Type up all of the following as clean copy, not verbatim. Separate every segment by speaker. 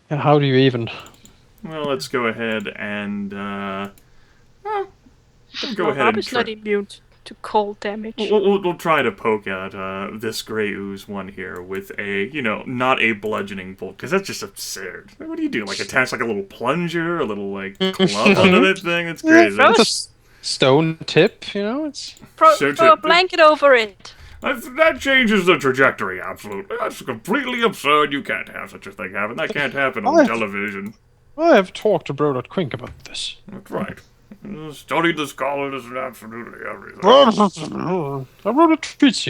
Speaker 1: And how do you even?
Speaker 2: Well, let's go ahead and go ahead
Speaker 3: Rob
Speaker 2: and
Speaker 3: is not immune to cold damage.
Speaker 2: we'll try to poke at this gray ooze one here with a, not a bludgeoning bolt, because that's just absurd. What do you do? Like attach like a little plunger, a little like club onto that thing? It's crazy.
Speaker 1: It's a stone tip, It's
Speaker 3: throw a blanket over it.
Speaker 2: That changes the trajectory, absolutely. That's completely absurd. You can't have such a thing happen. That can't happen on television.
Speaker 1: I have talked to Brodot about this.
Speaker 2: That's right. Studied the scholars and absolutely everything.
Speaker 1: I wrote a treatise.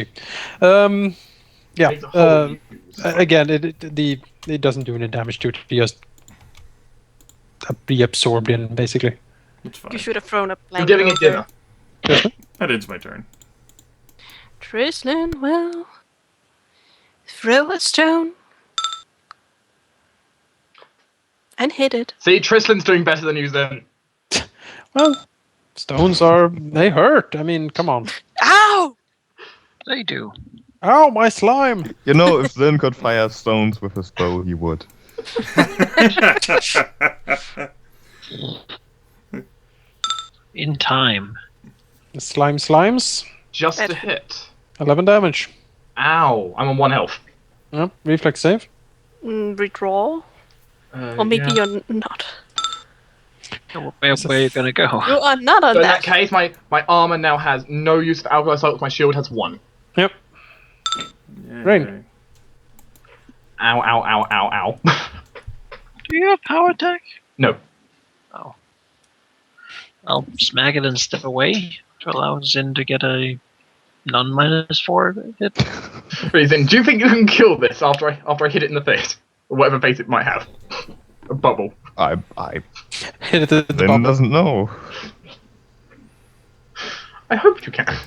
Speaker 1: Again, it doesn't do any damage to it. It just be absorbed in, basically.
Speaker 2: It's fine.
Speaker 3: You should have thrown a blanket.
Speaker 4: You're giving it dinner.
Speaker 2: That ends my turn.
Speaker 3: Trislin will throw a stone and hit it.
Speaker 4: See, Trislin's doing better than you then.
Speaker 1: Well, stones they hurt. I mean, come on.
Speaker 3: Ow!
Speaker 5: They do.
Speaker 1: Ow, my slime!
Speaker 6: If Zyn could fire stones with his bow, he would.
Speaker 5: In time.
Speaker 1: The slimes.
Speaker 4: Just a hit.
Speaker 1: 11 damage.
Speaker 4: Ow, I'm on 1 health.
Speaker 1: Yep, reflex save.
Speaker 3: Redraw? Or maybe you're not.
Speaker 5: Where are you gonna go?
Speaker 3: You are not on
Speaker 4: So in
Speaker 3: that.
Speaker 4: that case, my armor now has no use for alcohol assault. My shield has 1.
Speaker 1: Yep. Rain.
Speaker 4: Ow, ow, ow, ow, ow.
Speaker 5: Do you have power attack?
Speaker 4: No.
Speaker 5: Oh. I'll smack it and step away to allow Zyn to get a non-4 hit.
Speaker 4: Zyn, do you think you can kill this after I hit it in the face? Or whatever face it might have. A bubble.
Speaker 6: I
Speaker 1: Hit it at the
Speaker 6: Zyn
Speaker 1: bottom.
Speaker 6: doesn't know.
Speaker 4: I hope you can.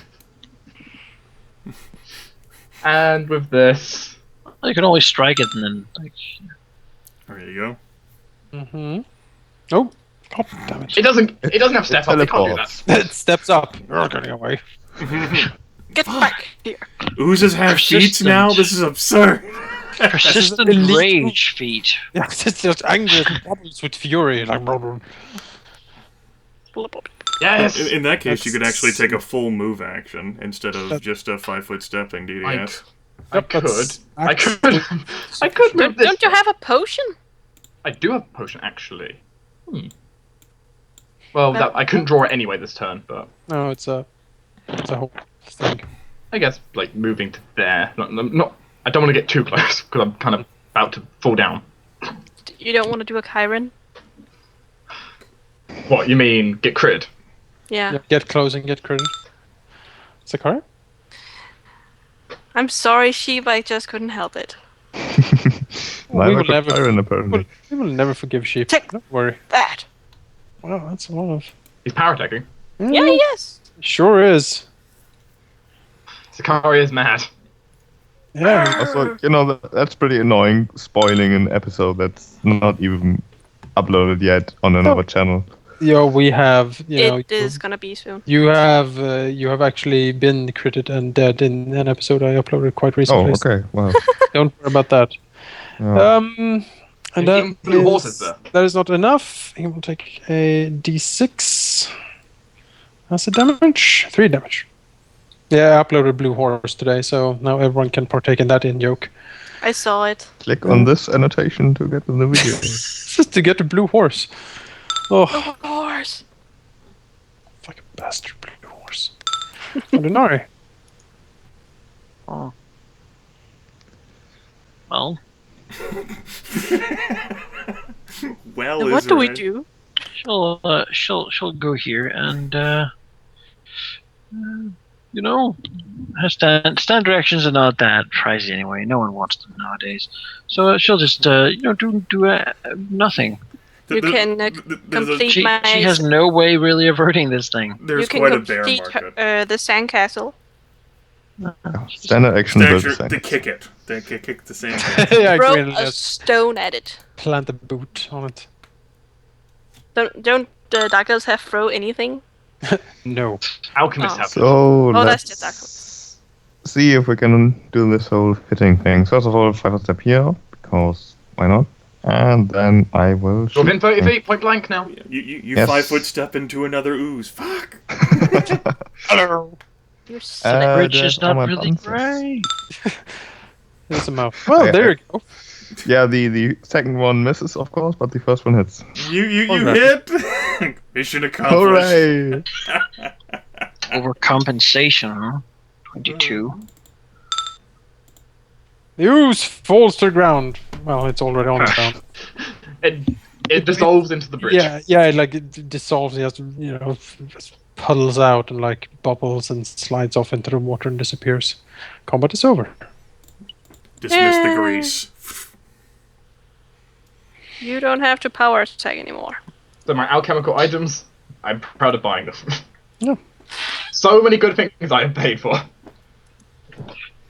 Speaker 4: And with this...
Speaker 5: You can always strike it and then, like...
Speaker 2: There you go.
Speaker 1: Mm-hmm. Oh, God damn it.
Speaker 4: It doesn't have step up, it can't do that.
Speaker 1: It steps up. You're getting away.
Speaker 3: Get back here.
Speaker 2: Oozes have feet
Speaker 5: Persistent.
Speaker 2: now? This is absurd.
Speaker 5: Persistent
Speaker 1: elite-
Speaker 5: rage feat.
Speaker 1: Yeah, it's just angry and bubbles with fury. Like,
Speaker 4: Yes!
Speaker 2: In that case, you could actually take a full move action instead of just a 5-foot stepping DDS.
Speaker 4: I could move this.
Speaker 3: Don't you have a potion?
Speaker 4: I do have a potion, actually. Well, I couldn't draw it anyway this turn, but...
Speaker 1: No, it's a whole thing.
Speaker 4: I guess, like, moving to there. Not I don't want to get too close, because I'm kind of about to fall down.
Speaker 3: You don't want to do a Chiron?
Speaker 4: What, you mean get crit?
Speaker 3: Yeah.
Speaker 1: Get close and get credit. Zakara?
Speaker 3: I'm sorry, Shiva, I just couldn't help it.
Speaker 6: Neither could Byron, apparently.
Speaker 1: We will never forgive sheep.
Speaker 3: Take
Speaker 1: Don't worry.
Speaker 3: that!
Speaker 1: Wow, that's a lot of...
Speaker 4: He's power attacking.
Speaker 3: Yeah, yes!
Speaker 1: Sure is.
Speaker 4: Sakari is mad.
Speaker 1: Yeah.
Speaker 6: Also, that's pretty annoying, spoiling an episode that's not even uploaded yet on another channel.
Speaker 1: We have,
Speaker 3: It is gonna be soon.
Speaker 1: You have actually been critted and dead in an episode I uploaded quite recently.
Speaker 6: Oh, okay. Wow.
Speaker 1: Don't worry about that.
Speaker 6: Oh.
Speaker 1: And
Speaker 4: Even blue horses there.
Speaker 1: that is not enough. He will take a d6. That's a damage. 3 damage. Yeah, I uploaded Blue Horse today, so now everyone can partake in that in-joke.
Speaker 3: I saw it.
Speaker 6: Click on this annotation to get to the video.
Speaker 1: Just to get the Blue Horse. Oh,
Speaker 3: Of course.
Speaker 1: fucking bastard Blue Horse. Alauneari.
Speaker 5: Oh. Well,
Speaker 2: Well,
Speaker 3: Now what do we do?
Speaker 5: she'll go here and her standard actions are not that pricey anyway. No one wants them nowadays. So she'll just do nothing.
Speaker 3: You can complete
Speaker 5: She
Speaker 3: my...
Speaker 5: has no way really averting this thing.
Speaker 2: There's
Speaker 3: you can
Speaker 2: quite a bear
Speaker 3: complete
Speaker 2: market.
Speaker 3: the sandcastle.
Speaker 6: Standard action
Speaker 2: Statue,
Speaker 6: versus
Speaker 2: to kick it. To kick the sand.
Speaker 1: Yeah,
Speaker 3: Throw
Speaker 1: Grimith
Speaker 3: a
Speaker 1: just
Speaker 3: stone at it.
Speaker 1: plant a boot on it.
Speaker 3: Don't Dark Elves have throw anything?
Speaker 1: No.
Speaker 4: Alchemists
Speaker 3: Oh.
Speaker 4: have
Speaker 6: So
Speaker 3: Oh, that's
Speaker 6: let's
Speaker 3: just Alchemist.
Speaker 6: see if we can do this whole hitting thing. First of all, 5 step here, because why not? And then I will shoot.
Speaker 4: Within 30 feet, point blank now.
Speaker 2: You
Speaker 6: Yes.
Speaker 2: 5-foot step into another ooze. Fuck.
Speaker 1: Hello.
Speaker 3: You're so
Speaker 6: Uh,
Speaker 5: Bridge
Speaker 6: the
Speaker 5: is not
Speaker 6: command
Speaker 5: really
Speaker 6: answers.
Speaker 5: great.
Speaker 1: There's a mouth. Well,
Speaker 6: I-
Speaker 1: there you go.
Speaker 6: Yeah, the second one misses, of course, but the first one hits.
Speaker 2: You
Speaker 1: Okay.
Speaker 2: hit. Mission accomplished.
Speaker 6: Hooray!
Speaker 5: Overcompensation, huh? 22.
Speaker 1: The ooze falls to the ground. Well, it's already on the ground.
Speaker 4: It dissolves into the bridge.
Speaker 1: Yeah, like it dissolves. It has, just puddles out and like bubbles and slides off into the water and disappears. Combat is over.
Speaker 2: Dismiss the
Speaker 3: Yay.
Speaker 2: grease.
Speaker 3: You don't have to power attack anymore.
Speaker 4: So my alchemical items, I'm proud of buying them.
Speaker 1: Yeah.
Speaker 4: So many good things I have paid for.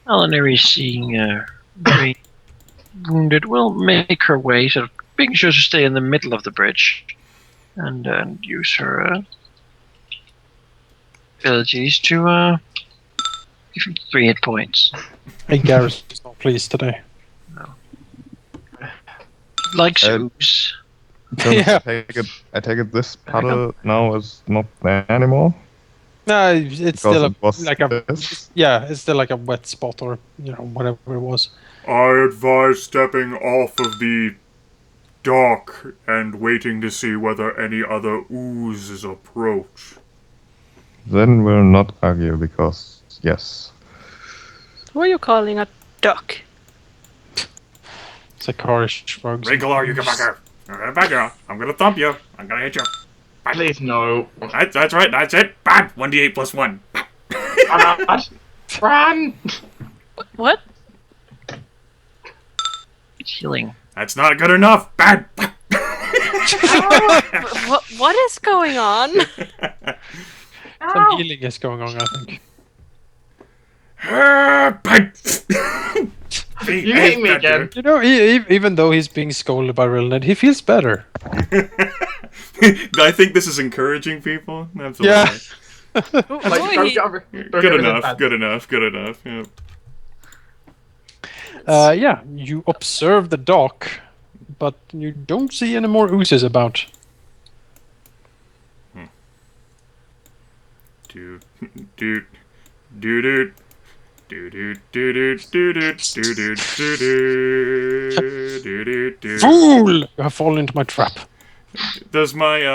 Speaker 5: Alauneari, seeing very wounded, will make her way, sort of making sure to stay in the middle of the bridge, and use her abilities to give him 3 hit points.
Speaker 1: Hey, Garrus is not pleased today.
Speaker 5: Like
Speaker 6: Uh,
Speaker 5: ooze.
Speaker 6: Jonas,
Speaker 1: Yeah.
Speaker 6: I take it this puddle now is not there anymore?
Speaker 1: No, it's
Speaker 6: Because
Speaker 1: still
Speaker 6: it was
Speaker 1: like a
Speaker 6: this?
Speaker 1: it's still like a wet spot or whatever it was.
Speaker 2: I advise stepping off of the dock and waiting to see whether any other oozes approach.
Speaker 6: Then we'll not argue because, yes.
Speaker 3: Who are you calling a duck?
Speaker 1: It's a Karish frogs.
Speaker 2: Rae'nkalar, you get back here. Get back here. I'm gonna thump you. I'm gonna hit you.
Speaker 4: Please, no.
Speaker 2: That's right. That's it. Bad. 1d8 plus 1.
Speaker 4: Run!
Speaker 3: What?
Speaker 5: It's healing.
Speaker 2: That's not good enough. Bad.
Speaker 3: What is going on?
Speaker 1: Some healing is going on, I think.
Speaker 2: Bad.
Speaker 4: You hit me again.
Speaker 1: Even though he's being scolded by Rilinid, he feels better.
Speaker 2: I think this is encouraging people. Absolutely.
Speaker 1: Yeah.
Speaker 4: Like,
Speaker 3: Boy,
Speaker 2: Good enough. Good enough. Good enough. Yeah.
Speaker 1: Yeah, you observe the dock, but you don't see any more oozes about.
Speaker 2: Dude. Dude. Dude. Dude.
Speaker 1: Fool! You have fallen into my trap.
Speaker 2: Does my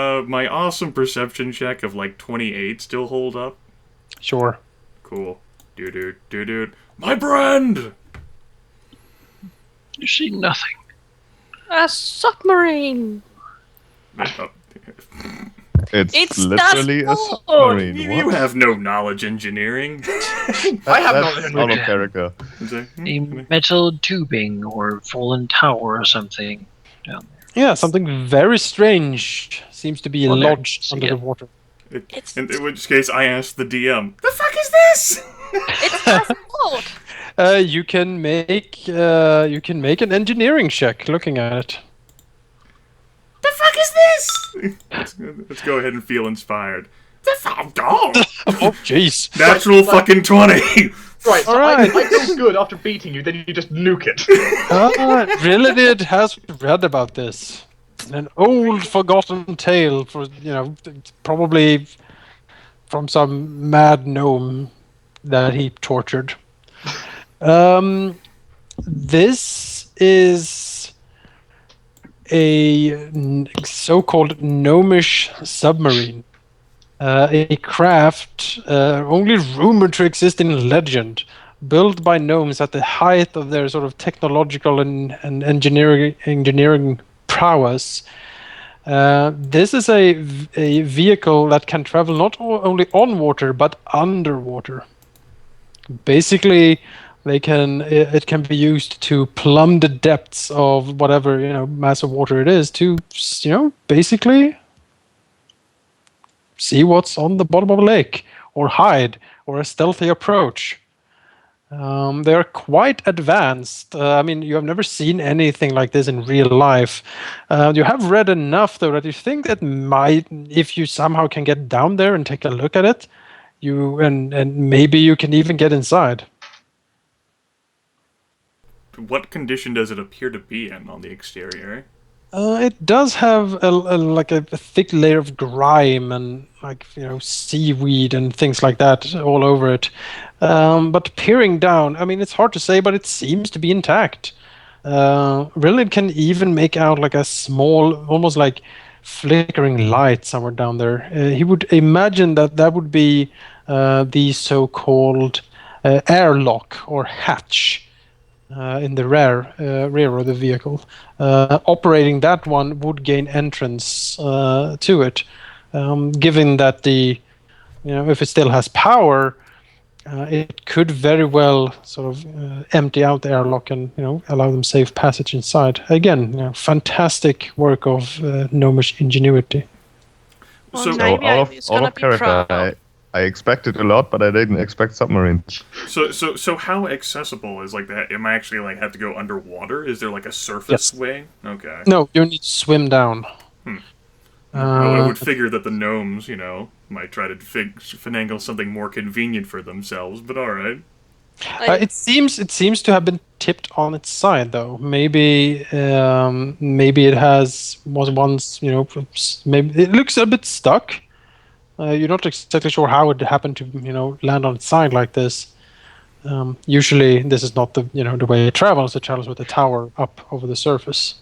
Speaker 2: awesome perception check of like 28 still hold up?
Speaker 1: Sure.
Speaker 2: Cool. Dude. My brand!
Speaker 5: You see nothing.
Speaker 3: a submarine.
Speaker 6: It's
Speaker 3: the
Speaker 6: literally a
Speaker 3: sword!
Speaker 6: submarine.
Speaker 2: You
Speaker 6: What?
Speaker 2: have no knowledge engineering.
Speaker 4: I have
Speaker 6: That's
Speaker 4: no
Speaker 6: out of character.
Speaker 5: A metal tubing or fallen tower or something down there.
Speaker 1: Yeah, something very strange seems to be
Speaker 5: Well, there,
Speaker 1: lodged under the water.
Speaker 3: It's-
Speaker 2: In which case, I asked the DM, "The fuck is this?"
Speaker 3: It's a boat.
Speaker 1: You can make an engineering check looking at it.
Speaker 2: The fuck is this? Let's go ahead and feel inspired. The fuck? Oh,
Speaker 1: Oh, jeez.
Speaker 2: natural fucking 20.
Speaker 4: Right, so
Speaker 1: Alright.
Speaker 4: I feel good after beating you, then you just nuke it.
Speaker 1: Rilinid has read about this. An old forgotten tale for, probably from some mad gnome that he tortured. This is a so-called gnomish submarine. A craft only rumored to exist in legend, built by gnomes at the height of their sort of technological and engineering prowess. This is a vehicle that can travel not only on water but underwater. Basically, it can be used to plumb the depths of whatever mass of water it is to basically see what's on the bottom of a lake, or hide, or a stealthy approach. They are quite advanced. You have never seen anything like this in real life. You have read enough, though, that you think that might, if you somehow can get down there and take a look at it, and maybe you can even get inside.
Speaker 2: what condition does it appear to be in on the exterior?
Speaker 1: It does have a thick layer of grime and seaweed and things like that all over it. But peering down, I mean, it's hard to say, but it seems to be intact. Rilinid can even make out like a small, almost like flickering light somewhere down there. He would imagine that would be the so-called airlock or hatch. In the rear of the vehicle. Operating that one would gain entrance to it, given that if it still has power, it could very well sort of empty out the airlock and allow them safe passage inside. Again, fantastic work of gnomish ingenuity.
Speaker 3: Well,
Speaker 2: So-
Speaker 6: So
Speaker 3: maybe
Speaker 6: out
Speaker 3: it's
Speaker 6: of
Speaker 3: gonna be
Speaker 6: character,
Speaker 3: pro.
Speaker 6: I expected a lot, but I didn't expect submarines.
Speaker 2: So how accessible is like that? Am I actually like have to go underwater? Is there like a surface
Speaker 1: Yes.
Speaker 2: way? Okay.
Speaker 1: No, you need to swim down.
Speaker 2: Well, I would figure that the gnomes, might try to finagle something more convenient for themselves. But all right.
Speaker 1: It seems to have been tipped on its side, though. Maybe it was once, maybe it looks a bit stuck. You're not exactly sure how it happened to land on its side like this. Usually, this is not the way it travels. It travels with the tower up over the surface.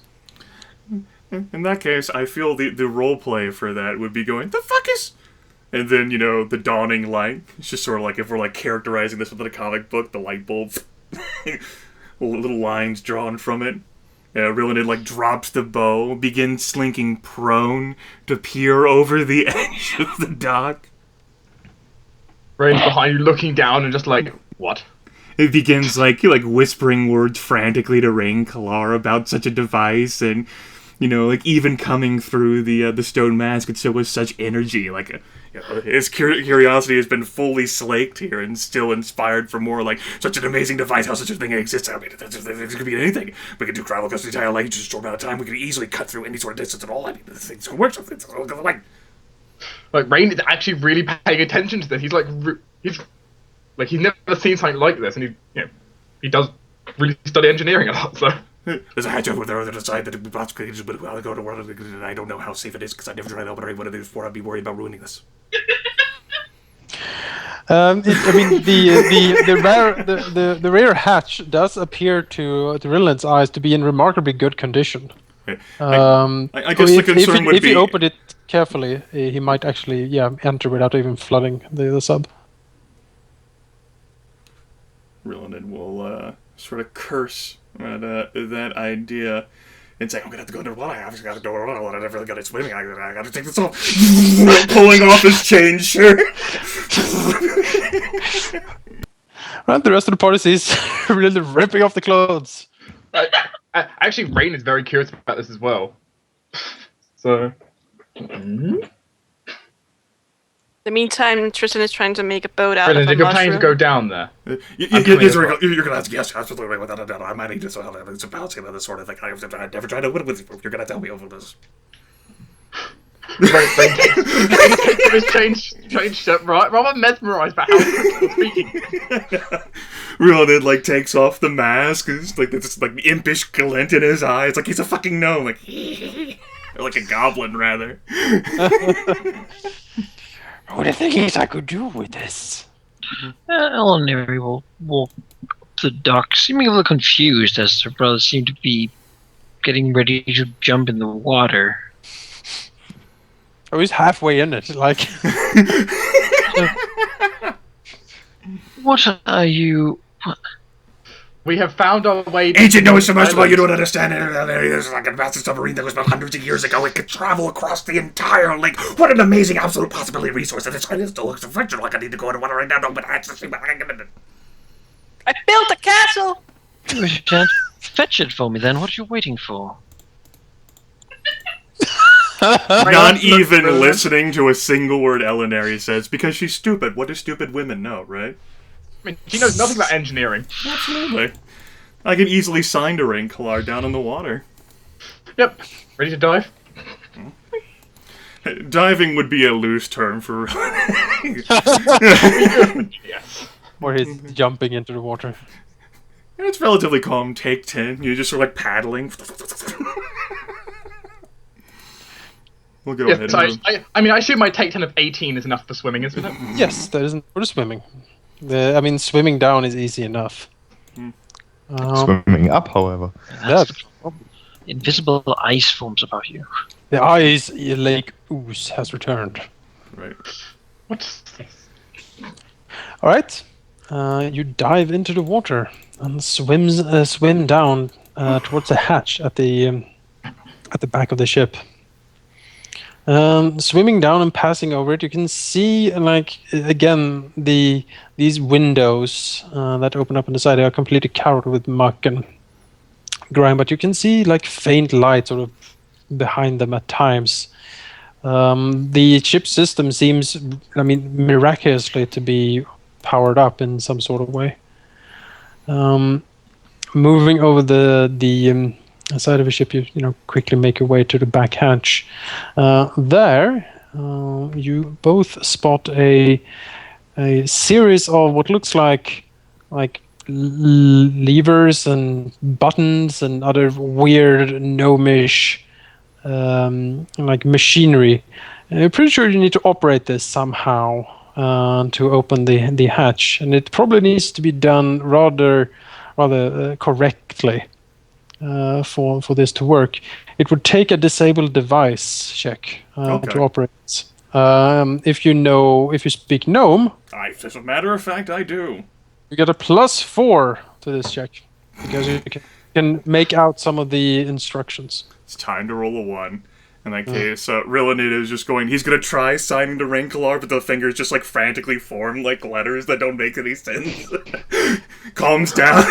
Speaker 2: In that case, I feel the role play for that would be going, the fuck is... And then, the dawning light. It's just sort of like if we're like characterizing this within a comic book, the light bulb. Little lines drawn from it. Rilinid like drops the bow, begins slinking prone to peer over the edge of the dock.
Speaker 4: Rain's behind you, looking down and just like, what?
Speaker 2: It begins like whispering words frantically to Rae'nkalar about such a device, and even coming through the stone mask, it still was such energy. His curiosity has been fully slaked here, and still inspired for more. Like such an amazing device, how such a thing exists. I mean, this could be anything. We could do travel across the entire lake in just a short amount of time. We could easily cut through any sort of distance at all. I mean, this thing's gonna work. It's all gonna like.
Speaker 4: Like Rain is actually really paying attention to this. He's like, he's never seen something like this, and he does really study engineering a lot. So.
Speaker 2: There's a hatch over there on the other side that we possibly could just but I'll go to world, and I don't know how safe it is because I never tried to operate one of these before. I'd be worried about ruining this.
Speaker 1: I mean, the rear hatch does appear to Rilinid's eyes to be in remarkably good condition.
Speaker 2: I
Speaker 1: So
Speaker 2: guess the concern would
Speaker 1: if
Speaker 2: be
Speaker 1: you open it carefully, he might actually enter without even flooding the sub.
Speaker 2: Rilinid will sort of curse at that idea and say, I'm gonna have to go underwater. I obviously gotta go underwater. I never really got it swimming. I gotta take this off. Pulling off his chain shirt.
Speaker 1: Right, the rest of the party sees Rilinid ripping off the clothes.
Speaker 4: Actually, Rain is very curious about this as well. So.
Speaker 3: In the meantime, Tristan is trying to make a boat out
Speaker 4: Rain,
Speaker 3: of a
Speaker 4: you're planning to
Speaker 3: mushroom.
Speaker 4: go down there.
Speaker 2: You're gonna have to guess, absolutely, without a doubt. I might need to some balancing about this sort of thing. I've never tried to win with you. You're gonna tell me over this.
Speaker 4: Rain takes his change rather mesmerized by how he's speaking.
Speaker 2: Rilinid takes off the mask. It's this impish glint in his eye. It's like he's a fucking gnome, or like a goblin rather.
Speaker 1: What are things I could do with this?
Speaker 5: Alauneari will walk to the dock, seeming a little confused as her brothers seem to be getting ready to jump in the water.
Speaker 1: Oh, he's halfway in it, like.
Speaker 5: What are you...
Speaker 4: We have found our way.
Speaker 2: Ancient knowing submersible, you don't understand it. There's like a massive submarine that was built hundreds of years ago. It could travel across the entire lake. What an amazing, absolute possibility resource. And it still looks fictional. Like I need to go underwater right now. No, but I have to see what I can do.
Speaker 3: I built a castle!
Speaker 5: You shan't fetch it for me then. What are you waiting for?
Speaker 2: Not even listening to a single word Alauneari says because she's stupid. What do stupid women know, right?
Speaker 4: I mean, she knows nothing about engineering.
Speaker 2: Absolutely. I can easily sign to Rae'nkalar down in the water.
Speaker 4: Yep. Ready to dive?
Speaker 2: Diving would be a loose term for...
Speaker 4: Yes.
Speaker 1: Where he's jumping into the water.
Speaker 2: And it's relatively calm. Take 10. You're just sort of like paddling. We'll go ahead.
Speaker 4: Yes, I mean, I assume my take 10 of 18 is enough for swimming, isn't it?
Speaker 1: Yes, that isn't for swimming. I mean, swimming down is easy enough.
Speaker 6: Swimming up, however.
Speaker 1: That,
Speaker 5: Invisible ice forms above you.
Speaker 1: the ice lake ooze has returned.
Speaker 2: Right.
Speaker 4: What's this?
Speaker 1: All right, you dive into the water and swim down towards the hatch at the back of the ship. Swimming down and passing over it, you can see, like, again, these windows that open up on the side are completely covered with muck and grime, but you can see, like, faint light sort of behind them at times. The ship system seems, I mean, miraculously to be powered up in some sort of way. Moving over the side of a ship, you quickly make your way to the back hatch. There, you both spot a series of what looks like levers and buttons and other weird gnomish like machinery. I'm pretty sure you need to operate this somehow to open the hatch, and it probably needs to be done rather correctly. For this to work, it would take a disabled device check to operate. If you speak gnome,
Speaker 2: As a matter of fact, I do.
Speaker 1: you get a +4 to this check because you can make out some of the instructions.
Speaker 2: It's time to roll a 1. In that case, Rilinid is just going. He's gonna try signing to Rae'nkalar, but the fingers just like frantically form like letters that don't make any sense. Calms down.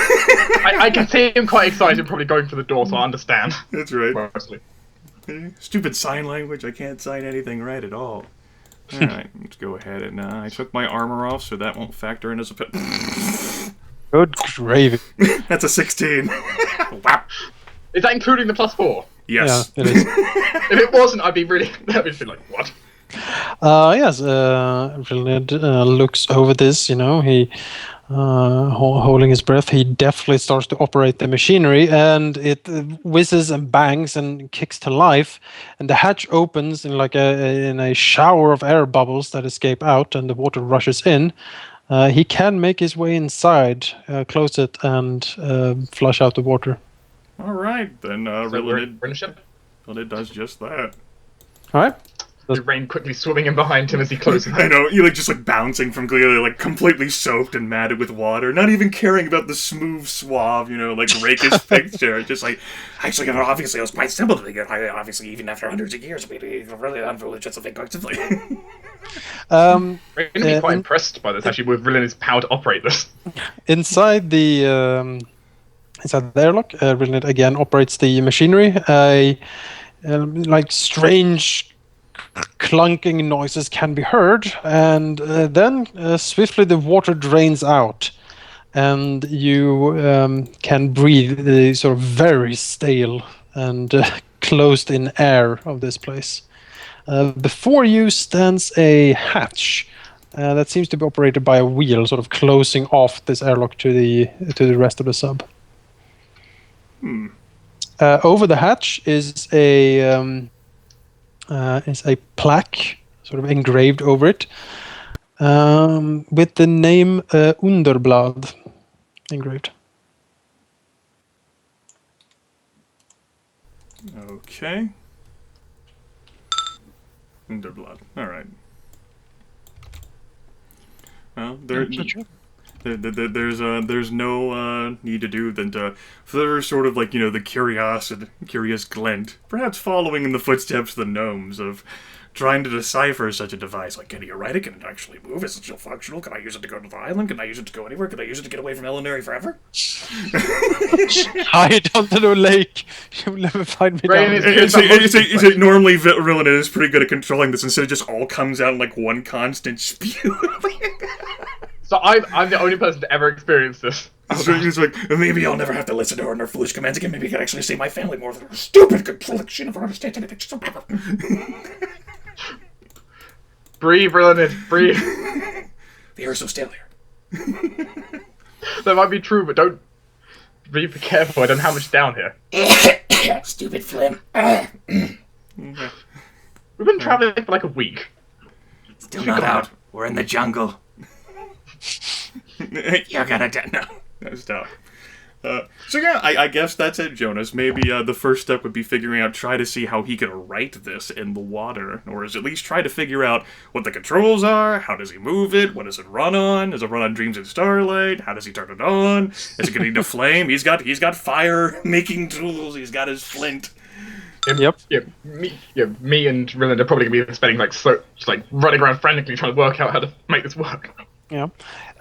Speaker 4: I can see him quite excited, probably going for the door, so I understand.
Speaker 2: That's right.
Speaker 4: Mostly.
Speaker 2: Stupid sign language. I can't sign anything right at all. All right, let's go ahead and I took my armor off, so that won't factor in as a pit.
Speaker 1: Good gravy.
Speaker 2: That's a 16. Wow.
Speaker 4: Is that including the +4?
Speaker 2: Yes.
Speaker 1: Yeah, it is.
Speaker 4: If it wasn't, I'd be like, what?
Speaker 1: Yes, Rilinid looks over this, he holding his breath, he definitely starts to operate the machinery, and it whizzes and bangs and kicks to life, and the hatch opens in in a shower of air bubbles that escape out, and the water rushes in. He can make his way inside, close it, and flush out the water.
Speaker 2: All right, then
Speaker 4: We're in
Speaker 2: Rilinid.
Speaker 4: a ship.
Speaker 2: Rilinid does just that.
Speaker 1: All right.
Speaker 4: The rain quickly swimming in behind him as he closes
Speaker 2: I
Speaker 4: it.
Speaker 2: know, you just bouncing from clearly completely soaked and matted with water, not even caring about the smooth suave, rakish picture. Just actually, obviously it was quite simple to get. Obviously, even after hundreds of years, we really unfolded just something quickly.
Speaker 4: Rain would be quite impressed by this, actually, with Rilinid's power to operate this.
Speaker 1: Inside the airlock, Rilinid again operates the machinery. Strange clunking noises can be heard, and then swiftly the water drains out, and you can breathe the sort of very stale and closed-in air of this place. Before you stands a hatch that seems to be operated by a wheel, sort of closing off this airlock to the rest of the sub. Over the hatch is a plaque, sort of engraved over it, with the name Underblad engraved.
Speaker 2: Okay. Underblood. All right. Well, there's no need to do than to further sort of the curious glint, perhaps following in the footsteps of the gnomes of trying to decipher such a device. Can you write it? Can it actually move? Is it still functional? Can I use it to go to the island? Can I use it to go anywhere? Can I use it to get away from Alauneari forever?
Speaker 1: Hide under the lake. You'll never find me down.
Speaker 2: Normally, Rilinid is pretty good at controlling this, instead it just all comes out in one constant spew.
Speaker 4: So I'm the only person to ever experience this.
Speaker 2: He's maybe I'll never have to listen to her and her foolish commands again. Maybe I can actually save my family more than her stupid controlling. She never understands anything. She's so clever.
Speaker 4: Breathe, Rilinid, breathe.
Speaker 2: The air is so stale here.
Speaker 4: That might be true, but don't Be careful, I don't have much down here.
Speaker 2: Stupid Flim.
Speaker 4: We've been traveling for like a week.
Speaker 2: Still not out. We're in the jungle. You're gonna die. No, stop. So yeah, I guess that's it, Jonas. Maybe the first step would be figuring out, try to see how he can write this in the water, or at least try to figure out what the controls are, how does he move it, what does it run on, does it run on Dreams in Starlight, how does he turn it on, is it going to need a flame, he's got fire making tools, he's got his flint.
Speaker 1: Yep.
Speaker 4: Me and Rilinid are probably gonna be spending just running around frantically trying to work out how to make this work.
Speaker 1: Yeah.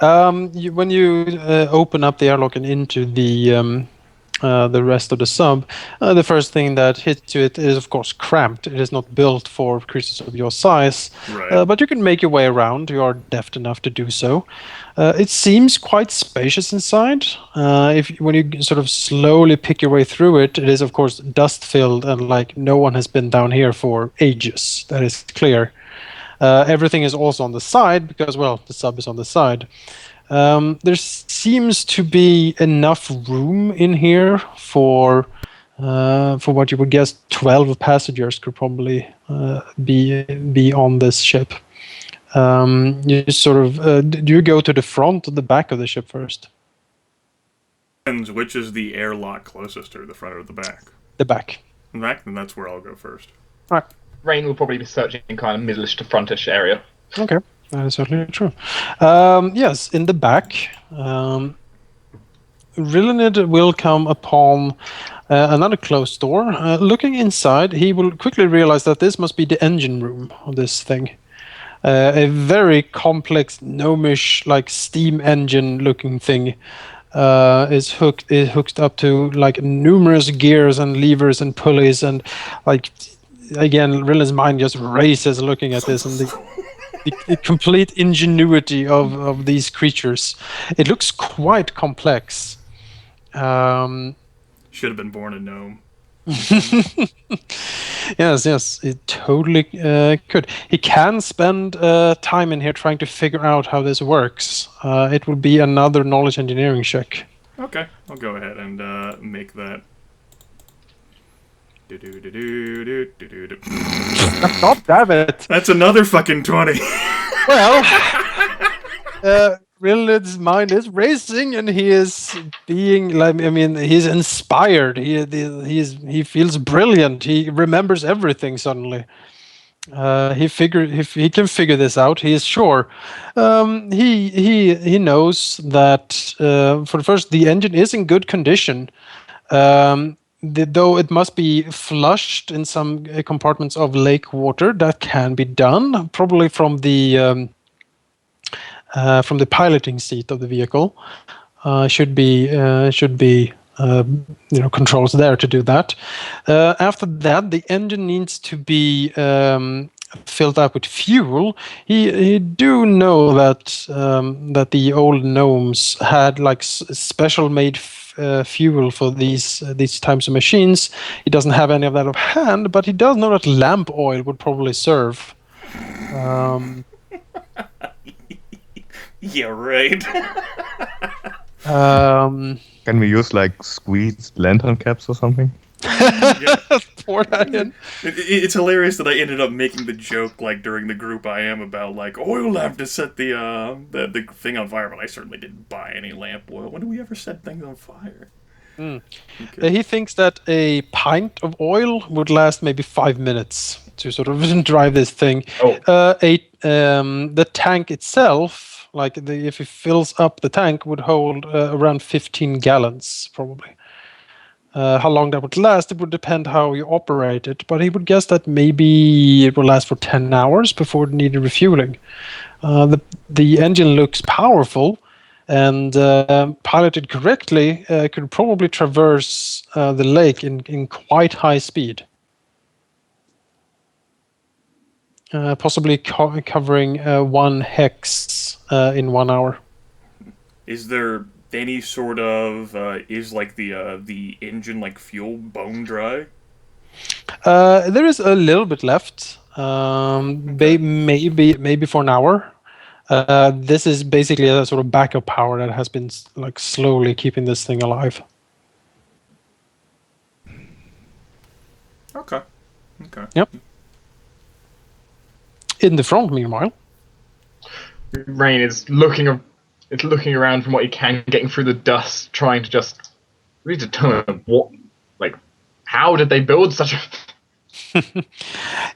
Speaker 1: When you open up the airlock and into the rest of the sub, the first thing that hits you is of course cramped. It is not built for creatures of your size,
Speaker 2: Right.
Speaker 1: but you can make your way around. You are deft enough to do so. It seems quite spacious inside. When you sort of slowly pick your way through it, it is of course dust filled and like no one has been down here for ages. That is clear. Everything is also on the side because, well, the sub is on the side. There seems to be enough room in here for what you would guess 12 passengers could probably be on this ship. You sort of do you go to the front or the back of the ship first?
Speaker 2: Depends which is the airlock closest to, the front or the back.
Speaker 1: The back.
Speaker 2: The back, then that's where I'll go first.
Speaker 1: All right.
Speaker 4: Rain will probably be searching in kind of middleish to frontish area.
Speaker 1: Okay, that is certainly true. Yes, in the back, Rilinid will come upon another closed door. Looking inside, he will quickly realize that this must be the engine room of this thing. A very complex, gnomish, like steam engine-looking thing is hooked up to like numerous gears and levers and pulleys and like. Again, Rilinid's mind just races looking at this and the complete ingenuity of these creatures. It looks quite complex.
Speaker 2: Should have been born a gnome.
Speaker 1: Yes, it totally could. He can spend time in here trying to figure out how this works. It will be another knowledge engineering check.
Speaker 2: Okay, I'll go ahead and make that.
Speaker 1: God damn it!
Speaker 2: That's another fucking 20.
Speaker 1: Well, Rilinid's mind is racing, and he is being like, I mean, he's inspired. He feels brilliant. He remembers everything suddenly. He can figure this out. He is sure. He knows that for the first, the engine is in good condition. Though it must be flushed in some compartments of lake water, that can be done probably from the piloting seat of the vehicle. Should be controls there to do that. After that, the engine needs to be filled up with fuel. He do know that that the old gnomes had like special made fuel for these types of machines. He doesn't have any of that offhand, but he does know that lamp oil would probably serve.
Speaker 2: Yeah, right.
Speaker 6: Can we use like squeezed lantern caps or something?
Speaker 1: Pour that in.
Speaker 2: It's hilarious that I ended up making the joke like during the group I am about like oil lamp to set the thing on fire, but I certainly didn't buy any lamp oil. When do we ever set things on fire? Okay.
Speaker 1: He thinks that a pint of oil would last maybe 5 minutes to sort of drive this thing. The tank itself, like if it fills up the tank, would hold around 15 gallons probably. How long that would last, it would depend how you operate it, but he would guess that maybe it will last for 10 hours before it needed refueling. The engine looks powerful, and piloted correctly, could probably traverse the lake in quite high speed. Possibly covering 1 hex in 1 hour.
Speaker 2: Is there any sort of is like the engine like fuel bone dry?
Speaker 1: There is a little bit left. Maybe for an hour. This is basically a sort of backup power that has been like slowly keeping this thing alive.
Speaker 2: Okay. Okay.
Speaker 1: Yep. In the front, meanwhile.
Speaker 4: Rain is looking around from what he can, getting through the dust, trying to just really determine how did they build such a.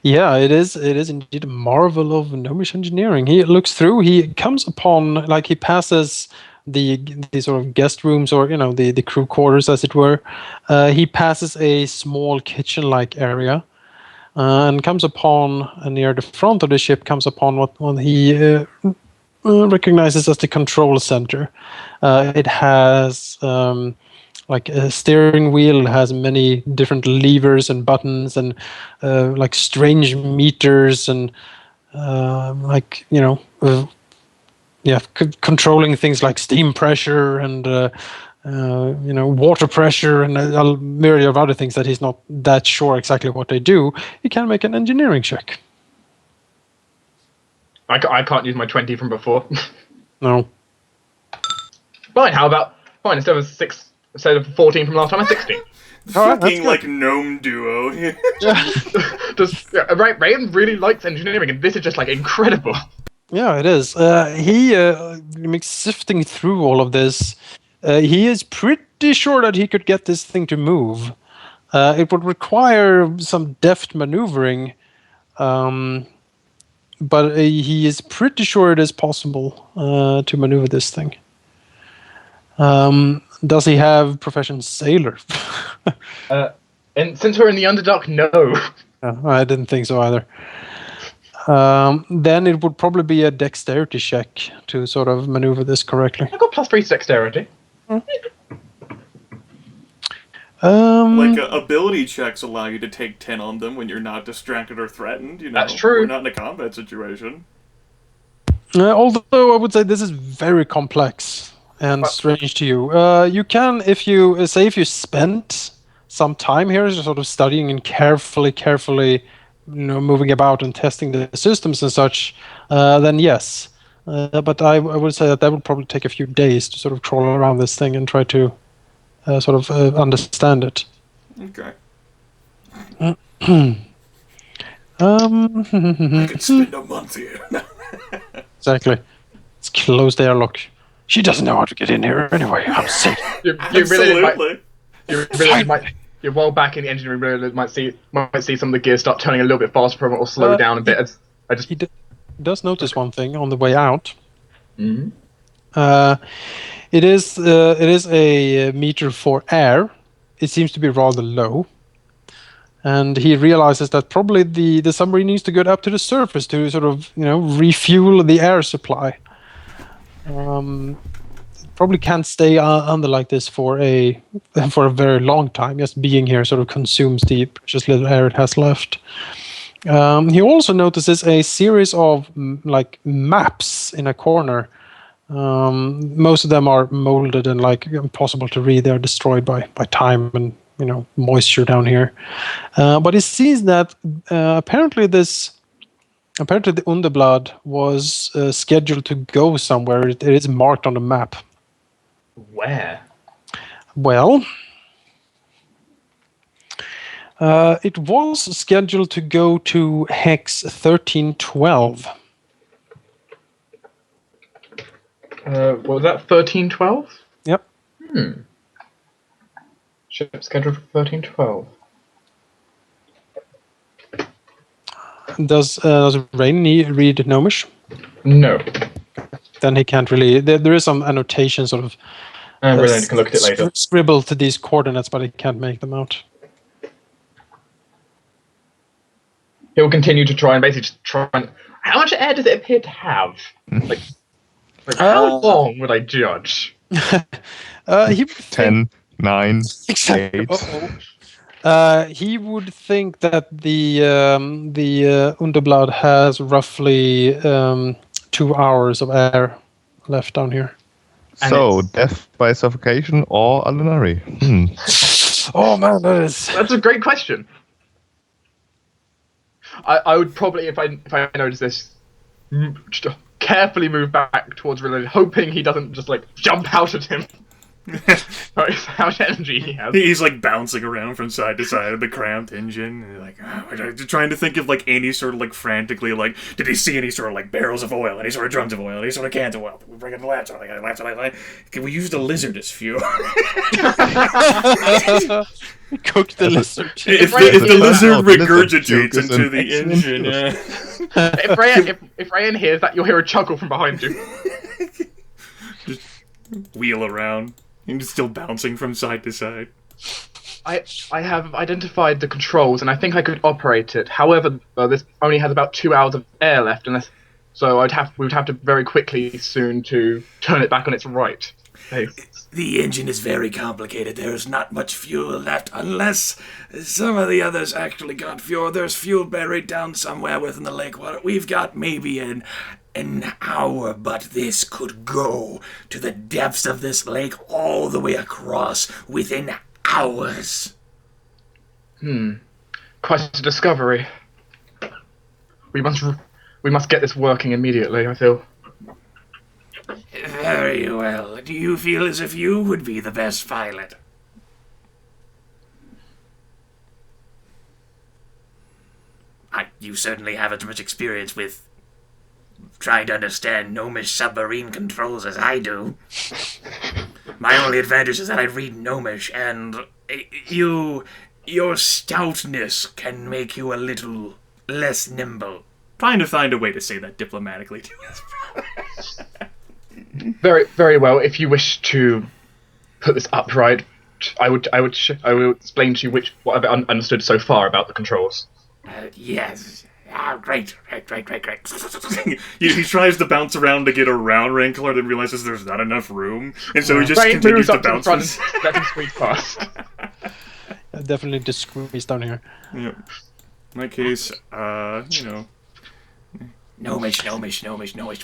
Speaker 1: Yeah, it is indeed a marvel of gnomish engineering. He looks through, he comes upon, like, he passes the sort of guest rooms, or the crew quarters, as it were. He passes a small kitchen-like area, and comes upon, near the front of the ship, comes upon what he recognizes as the control center. It has like a steering wheel, has many different levers and buttons, and like strange meters, and controlling things like steam pressure and water pressure, and a myriad of other things that he's not that sure exactly what they do. He can make an engineering check.
Speaker 4: I can't use my 20 from before.
Speaker 1: No.
Speaker 4: Fine. How about instead of 14 from last time, I'm 16.
Speaker 2: Fucking like gnome duo here.
Speaker 4: Right, Raven really likes engineering, and this is just like incredible.
Speaker 1: Yeah, it is. Sifting through all of this, he is pretty sure that he could get this thing to move. It would require some deft maneuvering, but he is pretty sure it is possible to maneuver this thing. Does he have profession sailor?
Speaker 4: And since we're in the Underdark, no.
Speaker 1: I didn't think so either. Then it would probably be a dexterity check to sort of maneuver this correctly.
Speaker 4: I got +3 to dexterity.
Speaker 2: Like ability checks allow you to take 10 on them when you're not distracted or threatened.
Speaker 4: That's true.
Speaker 2: We're not in a combat situation.
Speaker 1: Although I would say this is very complex and strange to you. You can, if you spent some time here sort of studying and carefully moving about and testing the systems and such, then yes. But I would say that would probably take a few days to sort of crawl around this thing and try to sort of understand it.
Speaker 2: Okay.
Speaker 1: I
Speaker 2: could spend a month here.
Speaker 1: Exactly. Let's close the airlock. She doesn't know how to get in here anyway. I'm sick.
Speaker 2: Absolutely.
Speaker 4: You're well back in the engineering room. You might see some of the gears start turning a little bit faster, or slow down a bit.
Speaker 1: He does notice one thing on the way out.
Speaker 4: Mm-hmm.
Speaker 1: It is a meter for air. It seems to be rather low, and he realizes that probably the submarine needs to get up to the surface to sort of refuel the air supply. Probably can't stay under like this for a very long time. Just being here sort of consumes the precious little air it has left. He also notices a series of like maps in a corner. Most of them are molded and like impossible to read. They're destroyed by time and moisture down here. But he sees that apparently the Underblood was scheduled to go somewhere. It is marked on the map.
Speaker 4: Where?
Speaker 1: Well, it was scheduled to go to Hex 1312.
Speaker 4: Was that 1312?
Speaker 1: Yep.
Speaker 4: Ship scheduled for 1312.
Speaker 1: Does Rain read Gnomish?
Speaker 4: No.
Speaker 1: Then he can't really. There is some annotation sort of.
Speaker 4: Rilinid can look at it later.
Speaker 1: Scribble to these coordinates, but he can't make them out.
Speaker 4: He'll continue to try and basically just try and. How much air does it appear to have? Like how long would I judge?
Speaker 1: He
Speaker 6: 10, 9,
Speaker 1: exactly.
Speaker 6: 8.
Speaker 1: He would think that the Underblood has roughly 2 hours of air left down here.
Speaker 6: So, death by suffocation or Alauneari?
Speaker 1: Oh man,
Speaker 4: that's a great question. I would probably, if I notice this, just carefully move back towards Rilinid, hoping he doesn't just like jump out at him. Right, how much energy he has.
Speaker 2: He's like bouncing around from side to side of the cramped engine, and like trying to think of like any sort of like frantically like, did he see any sort of like barrels of oil, any sort of drums of oil, any sort of cans of oil? We bring it to the lab, can we use the lizard as fuel?
Speaker 1: Cook the lizard.
Speaker 2: if the lizard regurgitates into the engine,
Speaker 4: If Rayan hears that, you'll hear a chuckle from behind you.
Speaker 2: just wheel around. And it's still bouncing from side to side.
Speaker 4: I have identified the controls, and I think I could operate it. However, this only has about 2 hours of air left, so we would have to very quickly soon to turn it back on its right pace.
Speaker 2: The engine is very complicated. There's not much fuel left unless some of the others actually got fuel. There's fuel buried down somewhere within the lake water. We've got maybe an hour, but this could go to the depths of this lake all the way across within hours.
Speaker 4: Quite a discovery. We must get this working immediately, I feel.
Speaker 2: Very well. Do you feel as if you would be the best pilot? You certainly have as much experience with trying to understand gnomish submarine controls as I do. My only advantage is that I read gnomish, and your stoutness can make you a little less nimble. Trying to find a way to say that diplomatically.
Speaker 4: Very, very well. If you wish to put this upright, I will explain to you what I've understood so far about the controls.
Speaker 2: Yes. Great. He tries to bounce around to get around Rae'nkalar, then realizes there's not enough room, and so he just continues to bounce.
Speaker 4: Let him squeeze past.
Speaker 1: Definitely just squeeze down here.
Speaker 2: Yep. In my case, Gnomish.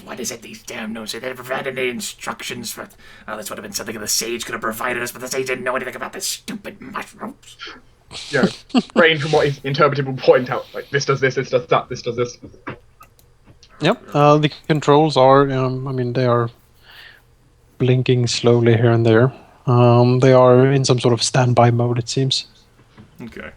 Speaker 2: What is it, these damn gnomes? They never provided any instructions for... Oh, this would have been something the sage could have provided us, but the sage didn't know anything about this stupid mushrooms.
Speaker 4: Yeah, Rain, from what he's interpreted, will point out, like, this does this does that, this does this.
Speaker 1: Yep, the controls are, they are blinking slowly here and there. They are in some sort of standby mode, it seems.
Speaker 2: Okay.